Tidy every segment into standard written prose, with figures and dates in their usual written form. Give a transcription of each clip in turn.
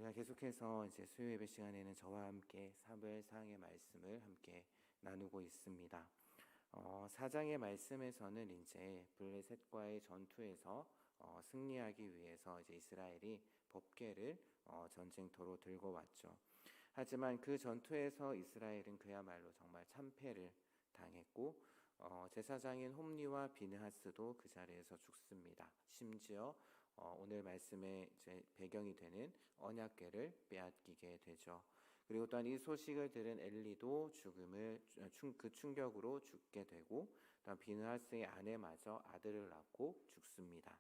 제가 계속해서 이제 수요 예배 시간에는 저와 함께 사무엘상의 말씀을 함께 나누고 있습니다. 4장의 말씀에서는 이제 블레셋과의 전투에서 승리하기 위해서 이제 이스라엘이 법궤를 전쟁터로 들고 왔죠. 하지만 그 전투에서 이스라엘은 그야말로 정말 참패를 당했고 제사장인 홈리와 비느하스도 그 자리에서 죽습니다. 심지어 오늘 말씀의 이제 배경이 되는 언약궤를 빼앗기게 되죠. 그리고 또한 이 소식을 들은 엘리도 그 충격으로 죽게 되고, 또한 비느하스의 아내마저 아들을 낳고 죽습니다.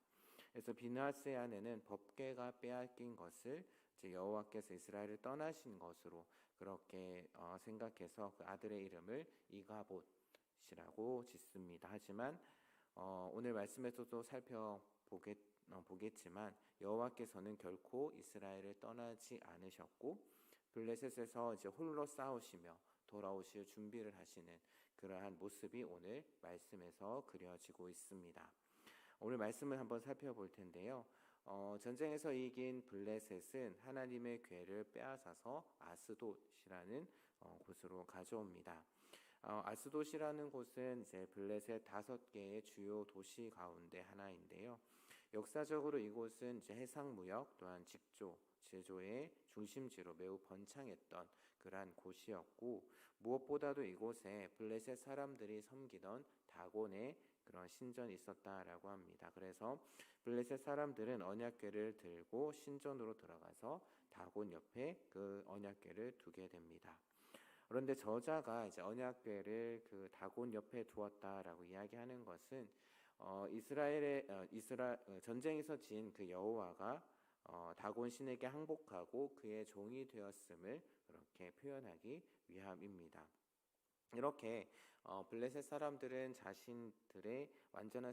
그래서 비느하스의 아내는 법궤가 빼앗긴 것을 이제 여호와께서 이스라엘을 떠나신 것으로 그렇게 생각해서 그 아들의 이름을 이가봇이라고 짓습니다. 하지만 오늘 말씀에서도 보겠지만 여호와께서는 결코 이스라엘을 떠나지 않으셨고, 블레셋에서 이제 홀로 싸우시며 돌아오실 준비를 하시는 그러한 모습이 오늘 말씀에서 그려지고 있습니다. 오늘 말씀을 한번 살펴볼 텐데요. 전쟁에서 이긴 블레셋은 하나님의 궤를 빼앗아서 아스돗이라는 곳으로 가져옵니다. 아스돗이라는 곳은 이제 블레셋 5개의 주요 도시 가운데 하나인데요. 역사적으로 이곳은 이제 해상무역 또한 제조의 중심지로 매우 번창했던 그러한 곳이었고, 무엇보다도 이곳에 블레셋 사람들이 섬기던 다곤의 그런 신전이 있었다라고 합니다. 그래서 블레셋 사람들은 언약궤를 들고 신전으로 들어가서 다곤 옆에 그 언약궤를 두게 됩니다. 그런데 저자가 이제 언약궤를 그 다곤 옆에 두었다라고 이야기하는 것은 전쟁에서 진 그 여호와가 다곤 신에게 항복하고 그의 종이 되었음을 그렇게 표현하기 위함입니다. 이렇게 블레셋 사람들은 자신들이 완전한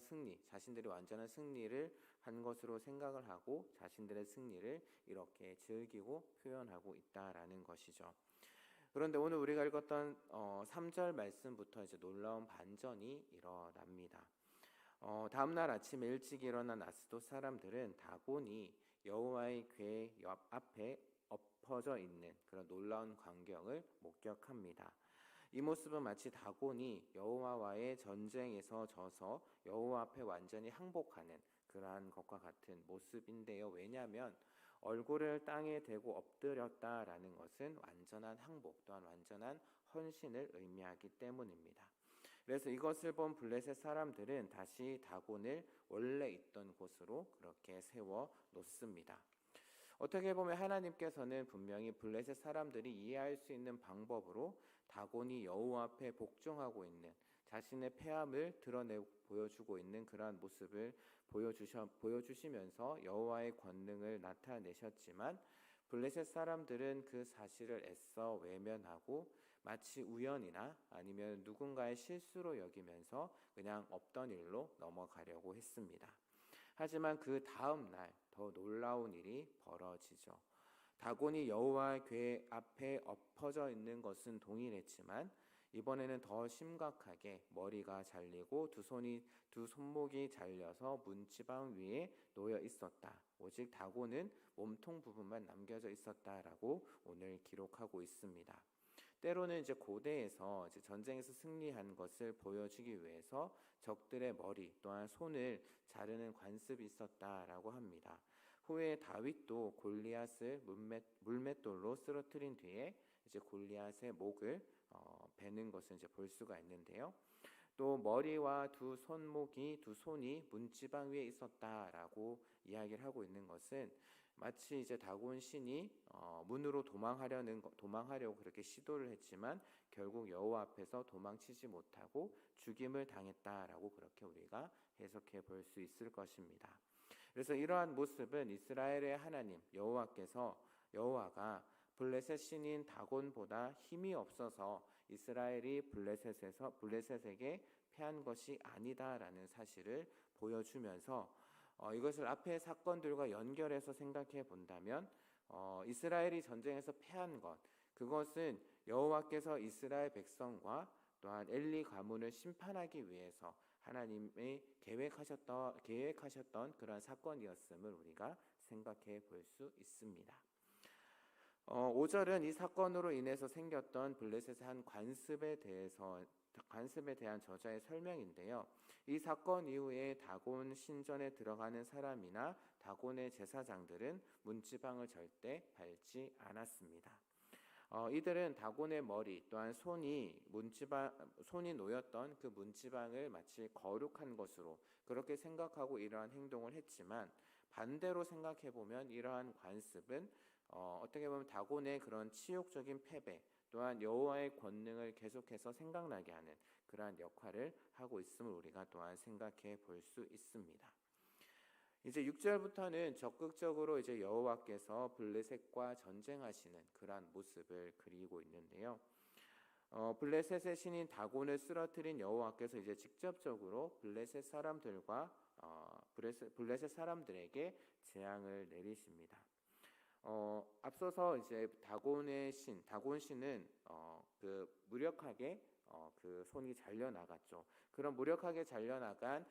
승리를 한 것으로 생각을 하고 자신들의 승리를 이렇게 즐기고 표현하고 있다라는 것이죠. 그런데 오늘 우리가 읽었던 3절 말씀부터 이제 놀라운 반전이 일어납니다. 다음날 아침에 일찍 일어난 아스돗 사람들은 다곤이 여호와의 궤 옆 앞에 엎어져 있는 그런 놀라운 광경을 목격합니다. 이 모습은 마치 다곤이 여호와와의 전쟁에서 져서 여호와 앞에 완전히 항복하는 그러한 것과 같은 모습인데요. 왜냐하면 얼굴을 땅에 대고 엎드렸다라는 것은 완전한 항복 또한 완전한 헌신을 의미하기 때문입니다. 그래서 이것을 본 블레셋 사람들은 다시 다곤을 원래 있던 곳으로 그렇게 세워 놓습니다. 어떻게 보면 하나님께서는 분명히 블레셋 사람들이 이해할 수 있는 방법으로 다곤이 여호와 앞에 복종하고 있는 자신의 패함을 보여주고 있는 그러한 모습을 보여주시면서 여호와의 권능을 나타내셨지만, 블레셋 사람들은 그 사실을 애써 외면하고 마치 우연이나 아니면 누군가의 실수로 여기면서 그냥 없던 일로 넘어가려고 했습니다. 하지만 그 다음 날 더 놀라운 일이 벌어지죠. 다곤이 여호와 궤 앞에 엎어져 있는 것은 동일했지만 이번에는 더 심각하게 머리가 잘리고 두 손목이 잘려서 문지방 위에 놓여 있었다. 오직 다곤은 몸통 부분만 남겨져 있었다라고 오늘 기록하고 있습니다. 때로는 이제 고대에서 전쟁에서 승리한 것을 보여주기 위해서 적들의 머리 또한 손을 자르는 관습이 있었다라고 합니다. 후에 다윗도 골리앗을 물맷돌로 쓰러뜨린 뒤에 이제 골리앗의 목을 베는 것을 이제 볼 수가 있는데요. 또 머리와 두 손이 문지방 위에 있었다라고 이야기를 하고 있는 것은 마치 이제 다곤 신이 문으로 도망하려고 그렇게 시도를 했지만 결국 여호와 앞에서 도망치지 못하고 죽임을 당했다라고 그렇게 우리가 해석해 볼 수 있을 것입니다. 그래서 이러한 모습은 이스라엘의 하나님 여호와가 블레셋 신인 다곤보다 힘이 없어서 이스라엘이 블레셋에게 패한 것이 아니다라는 사실을 보여주면서 이것을 앞의 사건들과 연결해서 생각해 본다면 이스라엘이 전쟁에서 패한 그것은 여호와께서 이스라엘 백성과 또한 엘리 가문을 심판하기 위해서 하나님의 계획하셨던 그런 사건이었음을 우리가 생각해 볼 수 있습니다. 5절은 이 사건으로 인해서 생겼던 블레셋의 한 관습에 대한 저자의 설명인데요. 이 사건 이후에 다곤 신전에 들어가는 사람이나 다곤의 제사장들은 문지방을 절대 밟지 않았습니다. 이들은 다곤의 머리 또한 손이 놓였던 그 문지방을 마치 거룩한 것으로 그렇게 생각하고 이러한 행동을 했지만, 반대로 생각해 보면 이러한 관습은 어떻게 보면 다곤의 그런 치욕적인 패배 또한 여호와의 권능을 계속해서 생각나게 하는 그러한 역할을 하고 있음을 우리가 또한 생각해 볼 수 있습니다. 이제 6절부터는 적극적으로 이제 여호와께서 블레셋과 전쟁하시는 그러한 모습을 그리고 있는데요. 블레셋의 신인 다곤을 쓰러뜨린 여호와께서 이제 직접적으로 블레셋 사람들에게 재앙을 내리십니다. 앞서서 이제 다곤 신은 그 무력하게 그 손이 잘려 나갔죠. 그런 무력하게 잘려 나간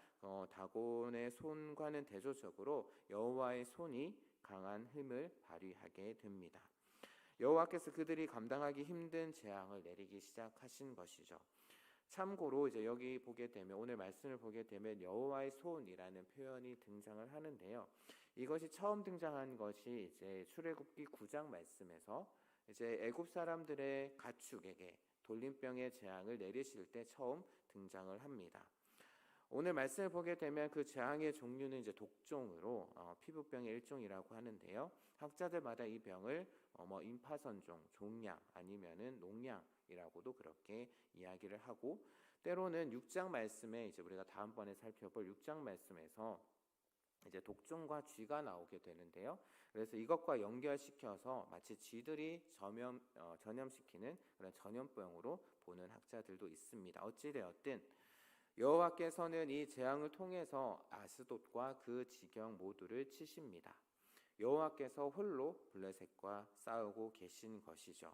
다곤의 손과는 대조적으로 여호와의 손이 강한 힘을 발휘하게 됩니다. 여호와께서 그들이 감당하기 힘든 재앙을 내리기 시작하신 것이죠. 참고로 이제 여기 보게 되면, 오늘 말씀을 보게 되면 여호와의 손이라는 표현이 등장을 하는데요. 이것이 처음 등장한 것이 이제 출애굽기 9장 말씀에서 이제 애굽 사람들의 가축에게 돌림병의 재앙을 내리실 때 처음 등장을 합니다. 오늘 말씀을 보게 되면 그 재앙의 종류는 이제 독종으로 피부병의 일종이라고 하는데요. 학자들마다 이 병을 임파선종, 종양 아니면은 농양이라고도 그렇게 이야기를 하고, 때로는 6장 말씀에 이제 우리가 다음번에 살펴볼 6장 말씀에서 이제 독종과 쥐가 나오게 되는데요. 그래서 이것과 연결시켜서 마치 쥐들이 전염시키는 그런 전염병으로 보는 학자들도 있습니다. 어찌되었든 여호와께서는 이 재앙을 통해서 아스돗과 그 지경 모두를 치십니다. 여호와께서 홀로 블레셋과 싸우고 계신 것이죠.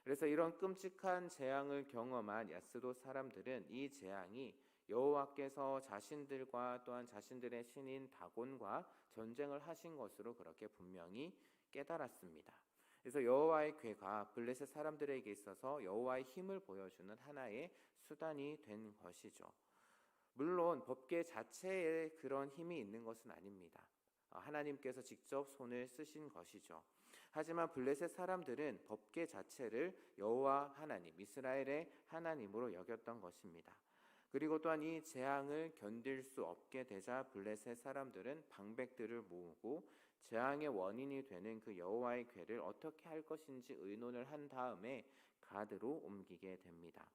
그래서 이런 끔찍한 재앙을 경험한 아스돗 사람들은 이 재앙이 여호와께서 자신들과 또한 자신들의 신인 다곤과 전쟁을 하신 것으로 그렇게 분명히 깨달았습니다. 그래서 여호와의 궤가 블레셋 사람들에게 있어서 여호와의 힘을 보여주는 하나의 수단이 된 것이죠. 물론 법궤 자체에 그런 힘이 있는 것은 아닙니다. 하나님께서 직접 손을 쓰신 것이죠. 하지만 블레셋 사람들은 법궤 자체를 여호와 하나님, 이스라엘의 하나님으로 여겼던 것입니다. 그리고 또한 이 재앙을 견딜 수 없게 되자 블레셋 사람들은 방백들을 모으고 재앙의 원인이 되는 그 여호와의 궤를 어떻게 할 것인지 의논을 한 다음에 가드로 옮기게 됩니다.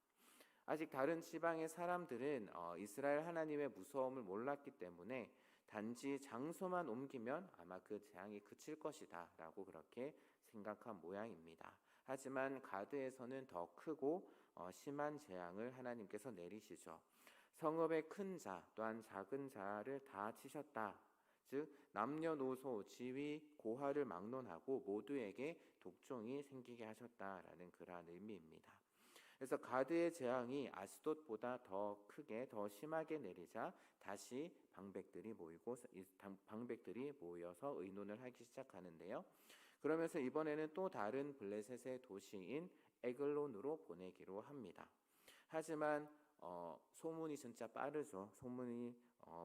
아직 다른 지방의 사람들은 이스라엘 하나님의 무서움을 몰랐기 때문에 단지 장소만 옮기면 아마 그 재앙이 그칠 것이다 라고 그렇게 생각한 모양입니다. 하지만 가드에서는 더 크고 심한 재앙을 하나님께서 내리시죠. 성읍의 큰 자 또한 작은 자를 다 치셨다. 즉 남녀노소 지위 고하를 막론하고 모두에게 독종이 생기게 하셨다라는 그러한 의미입니다. 그래서 가드의 재앙이 아스돗보다 더 크게 더 심하게 내리자 다시 방백들이 모여서 의논을 하기 시작하는데요. 그러면서 이번에는 또 다른 블레셋의 도시인 에글론으로 보내기로 합니다. 하지만 소문이 진짜 빠르죠. 소문이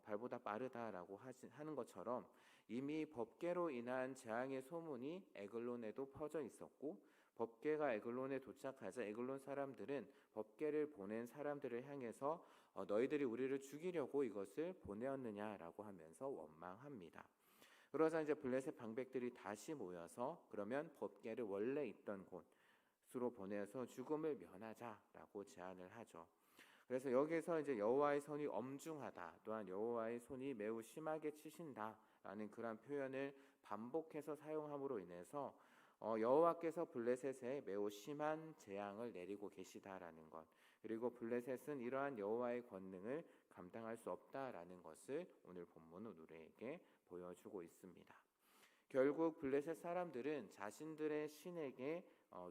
발보다 빠르다라고 하는 것처럼 이미 법궤로 인한 재앙의 소문이 에글론에도 퍼져 있었고, 법궤가 에글론에 도착하자 에글론 사람들은 법궤를 보낸 사람들을 향해서 너희들이 우리를 죽이려고 이것을 보내었느냐라고 하면서 원망합니다. 그러자 이제 블레셋 방백들이 다시 모여서 그러면 법궤를 원래 있던 곳으로 보내서 죽음을 면하자라고 제안을 하죠. 그래서 여기서 이제 여호와의 손이 엄중하다, 또한 여호와의 손이 매우 심하게 치신다라는 그런 표현을 반복해서 사용함으로 인해서 여호와께서 블레셋에 매우 심한 재앙을 내리고 계시다라는 것, 그리고 블레셋은 이러한 여호와의 권능을 감당할 수 없다라는 것을 오늘 본문은 우리에게 보여주고 있습니다. 결국 블레셋 사람들은 자신들의 신에게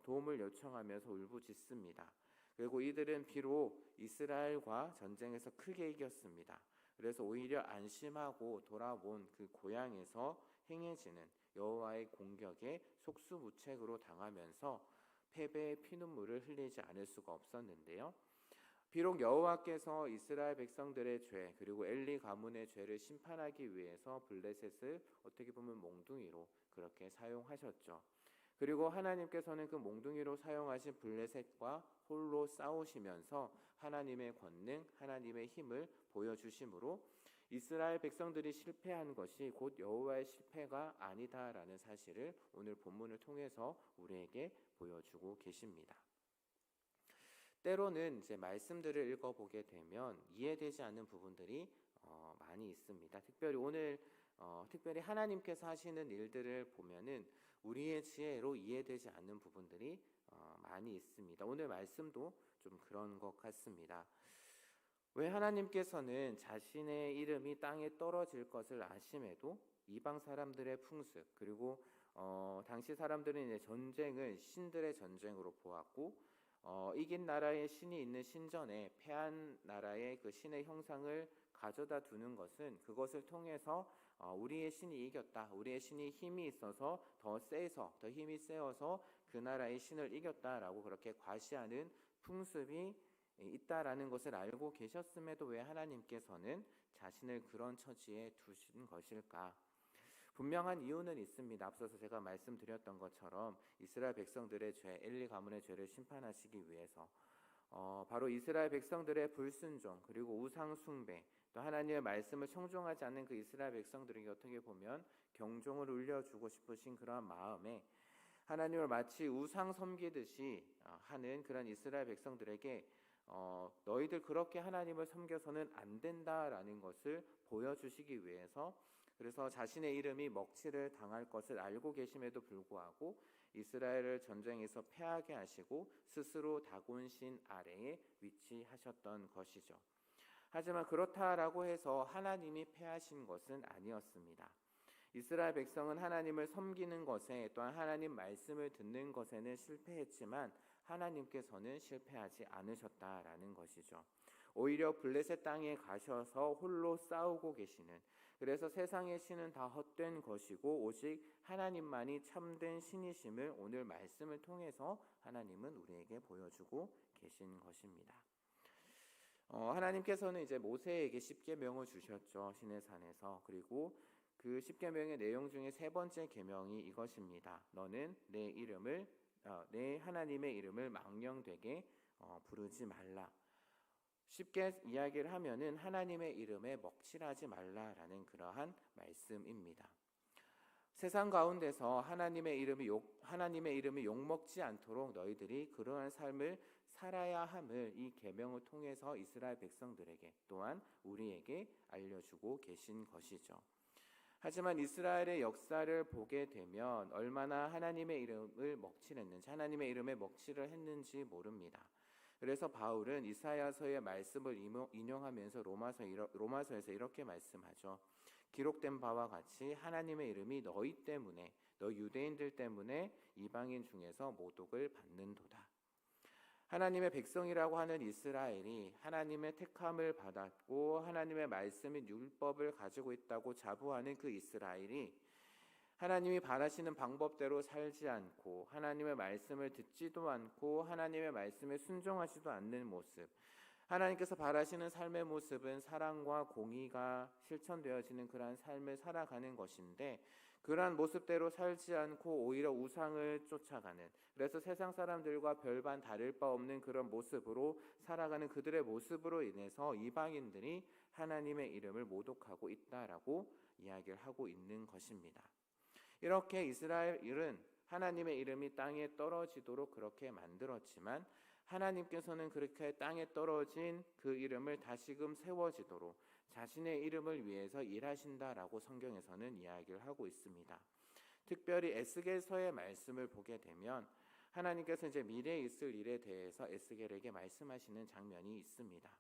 도움을 요청하면서 울부짖습니다. 그리고 이들은 비록 이스라엘과 전쟁에서 크게 이겼습니다. 그래서 오히려 안심하고 돌아온 그 고향에서 행해지는 여호와의 공격에 속수무책으로 당하면서 패배의 피눈물을 흘리지 않을 수가 없었는데요. 비록 여호와께서 이스라엘 백성들의 죄 그리고 엘리 가문의 죄를 심판하기 위해서 블레셋을 어떻게 보면 몽둥이로 그렇게 사용하셨죠. 그리고 하나님께서는 그 몽둥이로 사용하신 블레셋과 홀로 싸우시면서 하나님의 권능, 하나님의 힘을 보여주심으로 이스라엘 백성들이 실패한 것이 곧 여호와의 실패가 아니다라는 사실을 오늘 본문을 통해서 우리에게 보여주고 계십니다. 때로는 이제 말씀들을 읽어보게 되면 이해되지 않는 부분들이 많이 있습니다. 특별히 하나님께서 하시는 일들을 보면은 우리의 지혜로 이해되지 않는 부분들이 많이 있습니다. 오늘 말씀도 좀 그런 것 같습니다. 왜 하나님께서는 자신의 이름이 땅에 떨어질 것을 아심에도 이방 사람들의 풍습 그리고 당시 사람들은 이제 전쟁을 신들의 전쟁으로 보았고 이긴 나라의 신이 있는 신전에 패한 나라의 그 신의 형상을 가져다 두는 것은 그것을 통해서 우리의 신이 이겼다. 우리의 신이 힘이 있어서 더 힘이 세어서 그 나라의 신을 이겼다라고 그렇게 과시하는 풍습이 있다라는 것을 알고 계셨음에도 왜 하나님께서는 자신을 그런 처지에 두신 것일까? 분명한 이유는 있습니다. 앞서서 제가 말씀드렸던 것처럼 이스라엘 백성들의 죄, 엘리 가문의 죄를 심판하시기 위해서 바로 이스라엘 백성들의 불순종 그리고 우상 숭배 또 하나님의 말씀을 청종하지 않는 그 이스라엘 백성들에게 어떻게 보면 경종을 울려주고 싶으신 그러한 마음에 하나님을 마치 우상 섬기듯이 하는 그런 이스라엘 백성들에게 너희들 그렇게 하나님을 섬겨서는 안 된다라는 것을 보여주시기 위해서 그래서 자신의 이름이 먹칠을 당할 것을 알고 계심에도 불구하고 이스라엘을 전쟁에서 패하게 하시고 스스로 다곤 신 아래에 위치하셨던 것이죠. 하지만 그렇다라고 해서 하나님이 패하신 것은 아니었습니다. 이스라엘 백성은 하나님을 섬기는 것에 또한 하나님 말씀을 듣는 것에는 실패했지만 하나님께서는 실패하지 않으셨다라는 것이죠. 오히려 블레셋 땅에 가셔서 홀로 싸우고 계시는 그래서 세상의 신은 다 헛된 것이고 오직 하나님만이 참된 신이심을 오늘 말씀을 통해서 하나님은 우리에게 보여주고 계신 것입니다. 하나님께서는 이제 모세에게 십계명을 주셨죠. 시내산에서. 그리고 그 십계명의 내용 중에 세 번째 계명이 이것입니다. 너는 내 하나님의 이름을 망령되게 부르지 말라. 쉽게 이야기를 하면은 하나님의 이름에 먹칠하지 말라라는 그러한 말씀입니다. 세상 가운데서 하나님의 이름이 욕먹지 않도록 너희들이 그러한 삶을 살아야 함을 이 계명을 통해서 이스라엘 백성들에게 또한 우리에게 알려주고 계신 것이죠. 하지만 이스라엘의 역사를 보게 되면 얼마나 하나님의 이름을 먹칠했는지 하나님의 이름에 먹칠을 했는지 모릅니다. 그래서 바울은 이사야서의 말씀을 인용하면서 로마서에서 이렇게 말씀하죠. 기록된 바와 같이 하나님의 이름이 너희 유대인들 때문에 이방인 중에서 모독을 받는도다. 하나님의 백성이라고 하는 이스라엘이 하나님의 택함을 받았고 하나님의 말씀인 율법을 가지고 있다고 자부하는 그 이스라엘이 하나님이 바라시는 방법대로 살지 않고 하나님의 말씀을 듣지도 않고 하나님의 말씀에 순종하지도 않는 모습, 하나님께서 바라시는 삶의 모습은 사랑과 공의가 실천되어지는 그러한 삶을 살아가는 것인데 그러한 모습대로 살지 않고 오히려 우상을 쫓아가는, 그래서 세상 사람들과 별반 다를 바 없는 그런 모습으로 살아가는 그들의 모습으로 인해서 이방인들이 하나님의 이름을 모독하고 있다라고 이야기를 하고 있는 것입니다. 이렇게 이스라엘은 하나님의 이름이 땅에 떨어지도록 그렇게 만들었지만 하나님께서는 그렇게 땅에 떨어진 그 이름을 다시금 세워지도록 자신의 이름을 위해서 일하신다라고 성경에서는 이야기를 하고 있습니다. 특별히 에스겔서의 말씀을 보게 되면 하나님께서 이제 미래에 있을 일에 대해서 에스겔에게 말씀하시는 장면이 있습니다.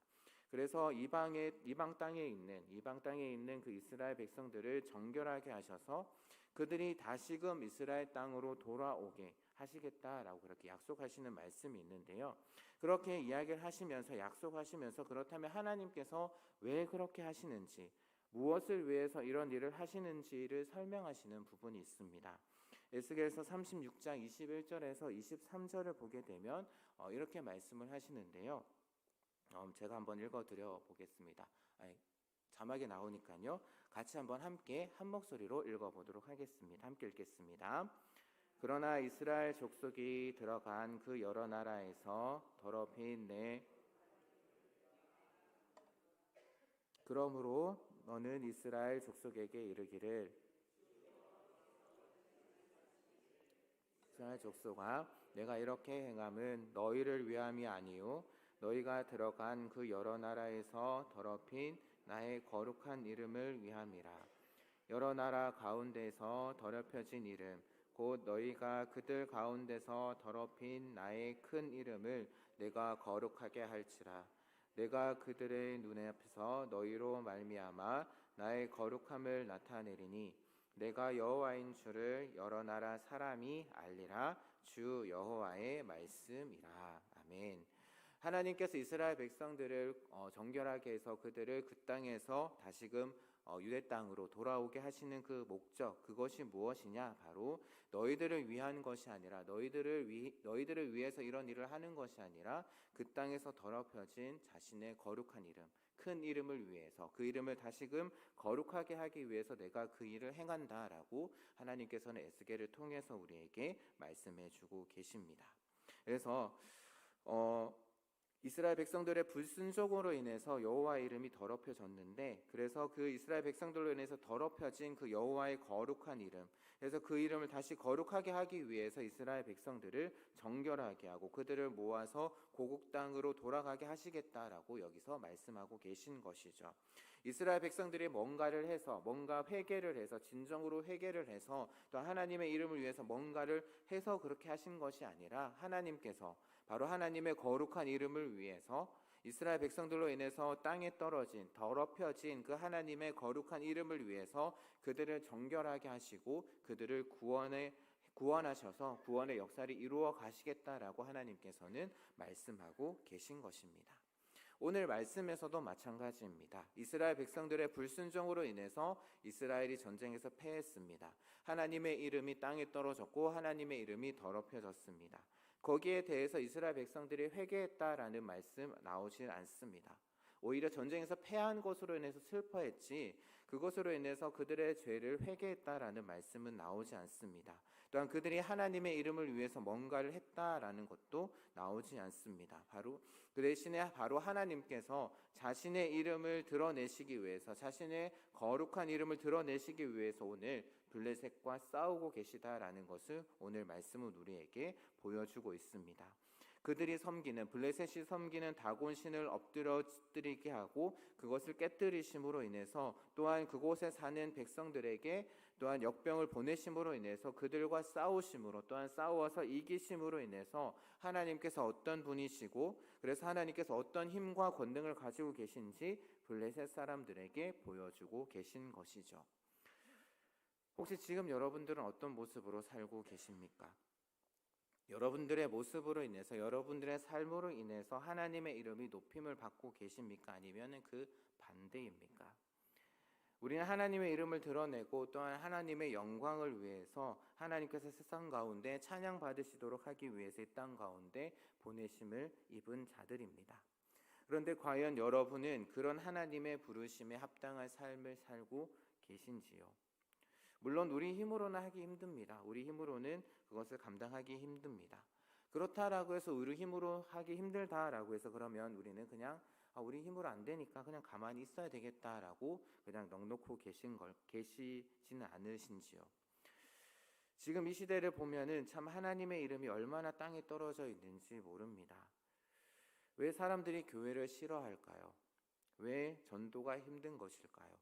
그래서 이방 땅에 있는 그 이스라엘 백성들을 정결하게 하셔서 그들이 다시금 이스라엘 땅으로 돌아오게 하시겠다라고 그렇게 약속하시는 말씀이 있는데요. 그렇게 이야기를 하시면서 약속하시면서 그렇다면 하나님께서 왜 그렇게 하시는지, 무엇을 위해서 이런 일을 하시는지를 설명하시는 부분이 있습니다. 에스겔서 36장 21절에서 23절을 보게 되면 이렇게 말씀을 하시는데요. 제가 한번 읽어드려 보겠습니다. 자막이 나오니까요. 같이 한번 함께 한 목소리로 읽어보도록 하겠습니다. 함께 읽겠습니다. 그러나 이스라엘 족속이 들어간 그 여러 나라에서 더럽힌 그러므로 너는 이스라엘 족속에게 이르기를 이스라엘 족속아 내가 이렇게 행함은 너희를 위함이 아니요 너희가 들어간 그 여러 나라에서 더럽힌 나의 거룩한 이름을 위함이라. 여러 나라 가운데서 더럽혀진 이름 곧 너희가 그들 가운데서 더럽힌 나의 큰 이름을 내가 거룩하게 할지라. 내가 그들의 눈에 앞에서 너희로 말미암아 나의 거룩함을 나타내리니 내가 여호와인 줄을 여러 나라 사람이 알리라. 주 여호와의 말씀이라. 아멘. 하나님께서 이스라엘 백성들을 정결하게 해서 그들을 그 땅에서 다시금 유대 땅으로 돌아오게 하시는 그 목적, 그것이 무엇이냐? 바로 너희들을 위한 것이 아니라 너희들을 위해서 이런 일을 하는 것이 아니라 그 땅에서 더럽혀진 자신의 거룩한 이름, 큰 이름을 위해서 그 이름을 다시금 거룩하게 하기 위해서 내가 그 일을 행한다라고 하나님께서는 에스겔을 통해서 우리에게 말씀해 주고 계십니다. 그래서 이스라엘 백성들의 불순종으로 인해서 여호와의 이름이 더럽혀졌는데, 그래서 그 이스라엘 백성들로 인해서 더럽혀진 그 여호와의 거룩한 이름, 그래서 그 이름을 다시 거룩하게 하기 위해서 이스라엘 백성들을 정결하게 하고 그들을 모아서 고국 땅으로 돌아가게 하시겠다라고 여기서 말씀하고 계신 것이죠. 이스라엘 백성들이 뭔가를 해서, 뭔가 회개를 해서, 진정으로 회개를 해서 또 하나님의 이름을 위해서 뭔가를 해서 그렇게 하신 것이 아니라 하나님께서 바로 하나님의 거룩한 이름을 위해서 이스라엘 백성들로 인해서 땅에 떨어진 더럽혀진 그 하나님의 거룩한 이름을 위해서 그들을 정결하게 하시고 그들을 구원하셔서 구원의 역사를 이루어 가시겠다라고 하나님께서는 말씀하고 계신 것입니다. 오늘 말씀에서도 마찬가지입니다. 이스라엘 백성들의 불순종으로 인해서 이스라엘이 전쟁에서 패했습니다. 하나님의 이름이 땅에 떨어졌고 하나님의 이름이 더럽혀졌습니다. 거기에 대해서 이스라엘 백성들이 회개했다라는 말씀 나오지 않습니다. 오히려 전쟁에서 패한 것으로 인해서 슬퍼했지 그것으로 인해서 그들의 죄를 회개했다라는 말씀은 나오지 않습니다. 또한 그들이 하나님의 이름을 위해서 뭔가를 했다라는 것도 나오지 않습니다. 그 대신에 바로 하나님께서 자신의 이름을 드러내시기 위해서, 자신의 거룩한 이름을 드러내시기 위해서 오늘 블레셋과 싸우고 계시다라는 것을 오늘 말씀은 우리에게 보여주고 있습니다. 그들이 섬기는, 블레셋이 섬기는 다곤 신을 엎드리게 하고 그것을 깨뜨리심으로 인해서, 또한 그곳에 사는 백성들에게 또한 역병을 보내심으로 인해서 그들과 싸우심으로, 또한 싸워서 이기심으로 인해서 하나님께서 어떤 분이시고 그래서 하나님께서 어떤 힘과 권능을 가지고 계신지 블레셋 사람들에게 보여주고 계신 것이죠. 혹시 지금 여러분들은 어떤 모습으로 살고 계십니까? 여러분들의 모습으로 인해서, 여러분들의 삶으로 인해서 하나님의 이름이 높임을 받고 계십니까? 아니면 그 반대입니까? 우리는 하나님의 이름을 드러내고 또한 하나님의 영광을 위해서 하나님께서 세상 가운데 찬양 받으시도록 하기 위해서 이 땅 가운데 보내심을 입은 자들입니다. 그런데 과연 여러분은 그런 하나님의 부르심에 합당한 삶을 살고 계신지요? 물론 우리 힘으로는 하기 힘듭니다. 우리 힘으로는 그것을 감당하기 힘듭니다. 그렇다라고 해서 우리 힘으로 하기 힘들다라고 해서 그러면 우리는 그냥 우리 힘으로 안 되니까 그냥 가만히 있어야 되겠다라고 그냥 넋놓고 계시지는 않으신지요? 지금 이 시대를 보면은 참 하나님의 이름이 얼마나 땅에 떨어져 있는지 모릅니다. 왜 사람들이 교회를 싫어할까요? 왜 전도가 힘든 것일까요?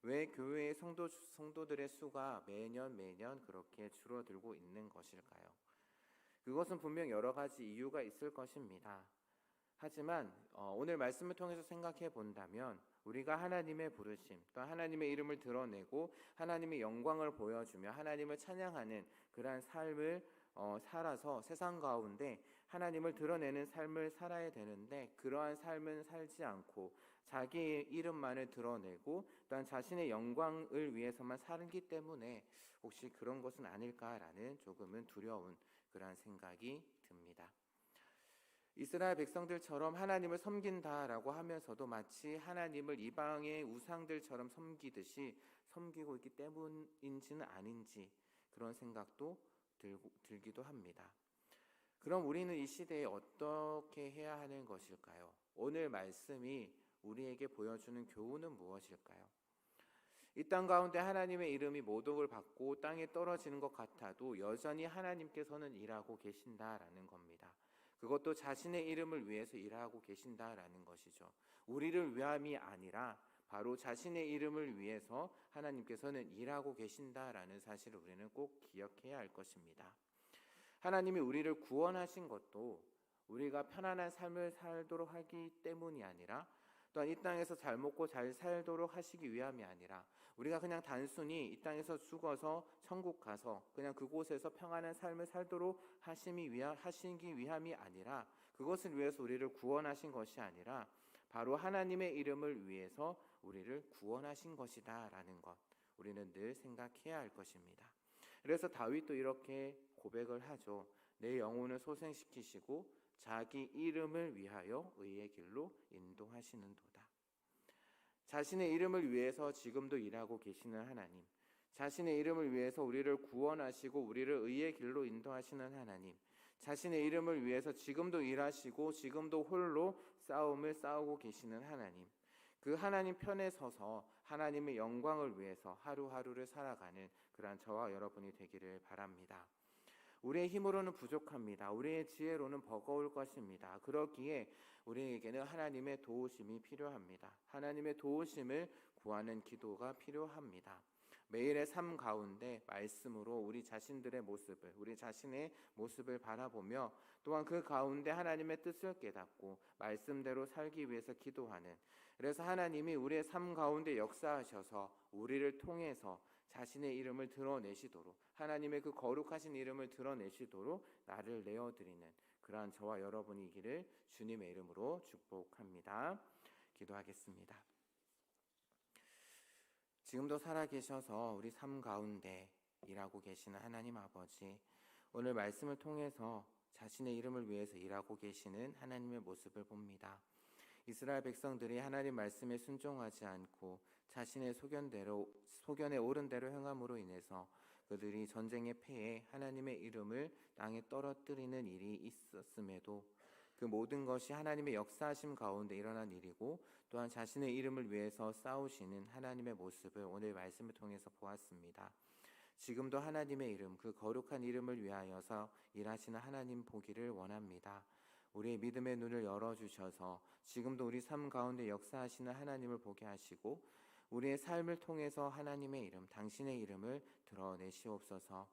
왜 교회의 성도들의 수가 매년 그렇게 줄어들고 있는 것일까요? 그것은 분명 여러 가지 이유가 있을 것입니다. 하지만 오늘 말씀을 통해서 생각해 본다면 우리가 하나님의 부르심, 또 하나님의 이름을 드러내고 하나님의 영광을 보여주며 하나님을 찬양하는 그러한 삶을 살아서 세상 가운데 하나님을 드러내는 삶을 살아야 되는데 그러한 삶은 살지 않고 자기의 이름만을 드러내고 또한 자신의 영광을 위해서만 살기 때문에 혹시 그런 것은 아닐까라는 조금은 두려운 그러한 생각이 듭니다. 이스라엘 백성들처럼 하나님을 섬긴다라고 하면서도 마치 하나님을 이방의 우상들처럼 섬기듯이 섬기고 있기 때문인지는 아닌지 그런 생각도 들기도 합니다. 그럼 우리는 이 시대에 어떻게 해야 하는 것일까요? 오늘 말씀이 우리에게 보여주는 교훈은 무엇일까요? 이 땅 가운데 하나님의 이름이 모독을 받고 땅에 떨어지는 것 같아도 여전히 하나님께서는 일하고 계신다라는 겁니다. 그것도 자신의 이름을 위해서 일하고 계신다라는 것이죠. 우리를 위함이 아니라 바로 자신의 이름을 위해서 하나님께서는 일하고 계신다라는 사실을 우리는 꼭 기억해야 할 것입니다. 하나님이 우리를 구원하신 것도 우리가 편안한 삶을 살도록 하기 때문이 아니라 또한 이 땅에서 잘 먹고 잘 살도록 하시기 위함이 아니라 우리가 그냥 단순히 이 땅에서 죽어서 천국 가서 그냥 그곳에서 평안한 삶을 살도록 하시기 위함이 아니라 그것을 위해서 우리를 구원하신 것이 아니라 바로 하나님의 이름을 위해서 우리를 구원하신 것이다 라는 것 우리는 늘 생각해야 할 것입니다. 그래서 다윗도 이렇게 고백을 하죠. 내 영혼을 소생시키시고 자기 이름을 위하여 의의 길로 인도하시는도다. 자신의 이름을 위해서 지금도 일하고 계시는 하나님, 자신의 이름을 위해서 우리를 구원하시고 우리를 의의 길로 인도하시는 하나님, 자신의 이름을 위해서 지금도 일하시고 지금도 홀로 싸움을 싸우고 계시는 하나님, 그 하나님 편에 서서 하나님의 영광을 위해서 하루하루를 살아가는 그러한 저와 여러분이 되기를 바랍니다. 우리의 힘으로는 부족합니다. 우리의 지혜로는 버거울 것입니다. 그렇기에 우리에게는 하나님의 도우심이 필요합니다. 하나님의 도우심을 구하는 기도가 필요합니다. 매일의 삶 가운데 말씀으로 우리 자신들의 모습을, 우리 자신의 모습을 바라보며 또한 그 가운데 하나님의 뜻을 깨닫고 말씀대로 살기 위해서 기도하는, 그래서 하나님이 우리의 삶 가운데 역사하셔서 우리를 통해서 자신의 이름을 드러내시도록, 하나님의 그 거룩하신 이름을 드러내시도록 나를 내어드리는 그러한 저와 여러분이기를 주님의 이름으로 축복합니다. 기도하겠습니다. 지금도 살아계셔서 우리 삶 가운데 일하고 계시는 하나님 아버지, 오늘 말씀을 통해서 자신의 이름을 위해서 일하고 계시는 하나님의 모습을 봅니다. 이스라엘 백성들이 하나님 말씀에 순종하지 않고 자신의 소견에 옳은 대로 행함으로 인해서 그들이 전쟁의 패에 하나님의 이름을 땅에 떨어뜨리는 일이 있었음에도 그 모든 것이 하나님의 역사하심 가운데 일어난 일이고 또한 자신의 이름을 위해서 싸우시는 하나님의 모습을 오늘 말씀을 통해서 보았습니다. 지금도 하나님의 이름, 그 거룩한 이름을 위하여서 일하시는 하나님 보기를 원합니다. 우리의 믿음의 눈을 열어주셔서 지금도 우리 삶 가운데 역사하시는 하나님을 보게 하시고 우리의 삶을 통해서 하나님의 이름, 당신의 이름을 드러내시옵소서.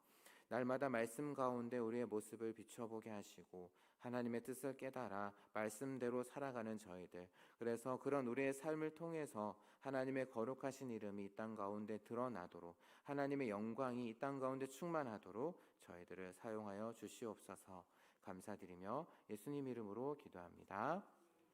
날마다 말씀 가운데 우리의 모습을 비춰보게 하시고 하나님의 뜻을 깨달아 말씀대로 살아가는 저희들, 그래서 그런 우리의 삶을 통해서 하나님의 거룩하신 이름이 이 땅 가운데 드러나도록, 하나님의 영광이 이 땅 가운데 충만하도록 저희들을 사용하여 주시옵소서. 감사드리며 예수님 이름으로 기도합니다.